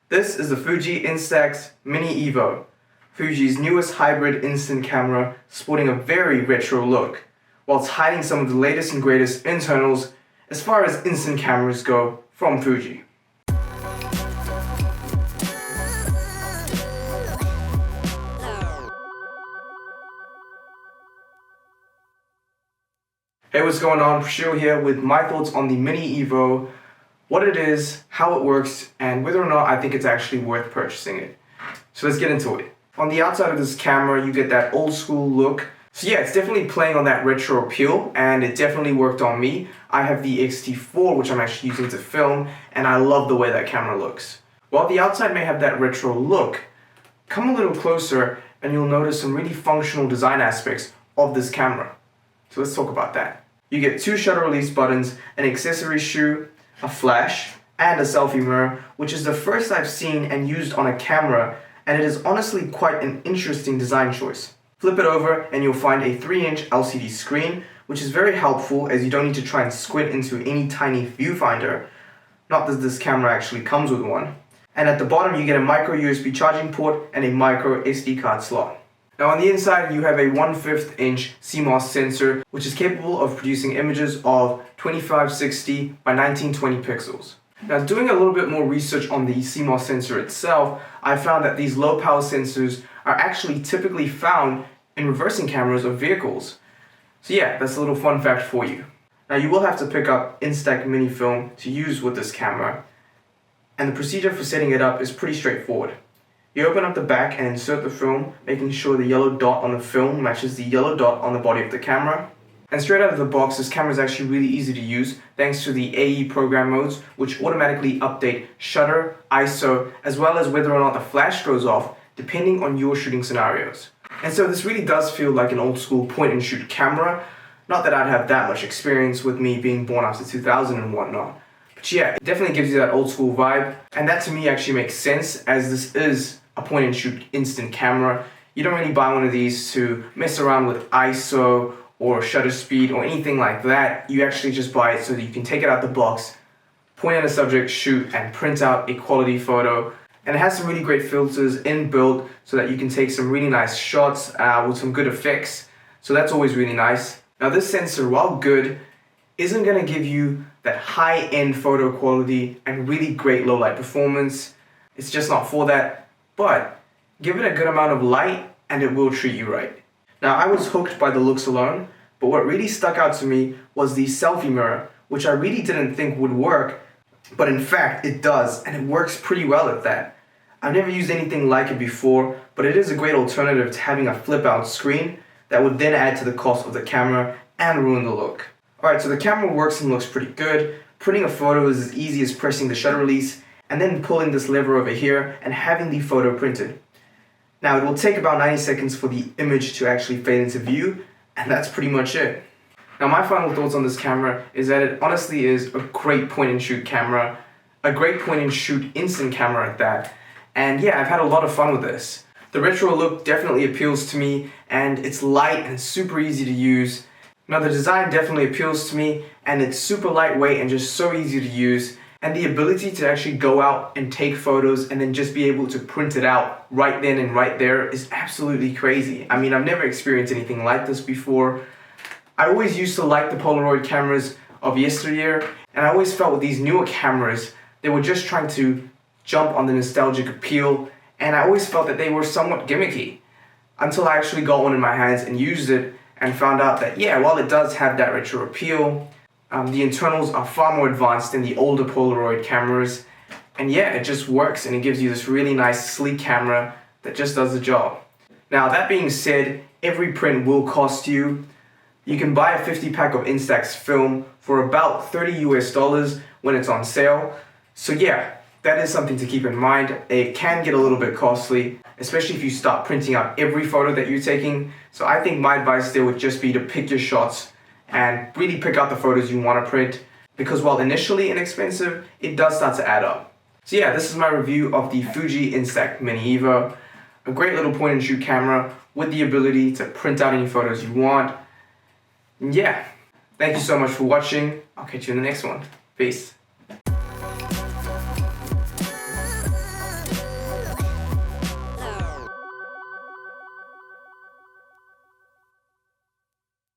This is the Fuji Instax Mini Evo, Fuji's newest hybrid instant camera, sporting a very retro look, whilst hiding some of the latest and greatest internals as far as instant cameras go from Fuji. Hey, what's going on? Prashil here with my thoughts on the Mini Evo, what it is, how it works, and whether or not I think it's actually worth purchasing it. So let's get into it. On the outside of this camera, you get that old school look. So yeah, it's definitely playing on that retro appeal, and it definitely worked on me. I have the X-T4, which I'm actually using to film, and I love the way that camera looks. While the outside may have that retro look, come a little closer and you'll notice some really functional design aspects of this camera. So let's talk about that. You get two shutter release buttons, an accessory shoe, a flash, and a selfie mirror, which is the first I've seen and used on a camera, and it is honestly quite an interesting design choice. Flip it over and you'll find a 3-inch LCD screen, which is very helpful as you don't need to try and squint into any tiny viewfinder. Not that this camera actually comes with one. And at the bottom you get a micro USB charging port and a micro SD card slot. Now on the inside you have a 1/5 inch CMOS sensor, which is capable of producing images of 2560 by 1920 pixels. Now doing a little bit more research on the CMOS sensor itself, I found that these low power sensors are actually typically found in reversing cameras of vehicles. So yeah, that's a little fun fact for you. Now you will have to pick up Instax Mini film to use with this camera, and the procedure for setting it up is pretty straightforward. You open up the back and insert the film, making sure the yellow dot on the film matches the yellow dot on the body of the camera. And straight out of the box, this camera is actually really easy to use thanks to the AE program modes, which automatically update shutter, ISO, as well as whether or not the flash goes off, depending on your shooting scenarios. And so this really does feel like an old school point and shoot camera. Not that I'd have that much experience with me being born after 2000 and whatnot. But yeah, it definitely gives you that old school vibe. And that to me actually makes sense, as this is a point and shoot instant camera. You don't really buy one of these to mess around with ISO or shutter speed or anything like that. You actually just buy it so that you can take it out the box, point at a subject, shoot, and print out a quality photo. And it has some really great filters inbuilt so that you can take some really nice shots with some good effects. So that's always really nice. Now this sensor, while good, isn't going to give you that high-end photo quality and really great low-light performance. It's just not for that. But give it a good amount of light and it will treat you right. Now I was hooked by the looks alone, but what really stuck out to me was the selfie mirror, which I really didn't think would work, but in fact it does, and it works pretty well at that. I've never used anything like it before, but it is a great alternative to having a flip out screen that would then add to the cost of the camera and ruin the look. Alright, so the camera works and looks pretty good. Printing a photo is as easy as pressing the shutter release and then pulling this lever over here and having the photo printed. Now it will take about 90 seconds for the image to actually fade into view, and that's pretty much it. Now my final thoughts on this camera is that it honestly is a great point and shoot camera, a great point and shoot instant camera at that, and yeah, I've had a lot of fun with this. The retro look definitely appeals to me, and it's light and super easy to use. Now the design definitely appeals to me, and it's super lightweight and just so easy to use. And the ability to actually go out and take photos and then just be able to print it out right then and right there is absolutely crazy. I mean, I've never experienced anything like this before. I always used to like the Polaroid cameras of yesteryear, and I always felt with these newer cameras, they were just trying to jump on the nostalgic appeal, and I always felt that they were somewhat gimmicky. Until I actually got one in my hands and used it and found out that, yeah, while it does have that retro appeal, the internals are far more advanced than the older Polaroid cameras, and yeah, it just works and it gives you this really nice sleek camera that just does the job. Now that being said, every print will cost you. You can buy a 50 pack of Instax film for about $30 US when it's on sale. So yeah, that is something to keep in mind. It can get a little bit costly, especially if you start printing out every photo that you're taking. So I think my advice there would just be to pick your shots and really pick out the photos you want to print, because while initially inexpensive, it does start to add up. So yeah, this is my review of the Fuji Instax Mini Evo. A great little point and shoot camera with the ability to print out any photos you want. And yeah, thank you so much for watching. I'll catch you in the next one. Peace.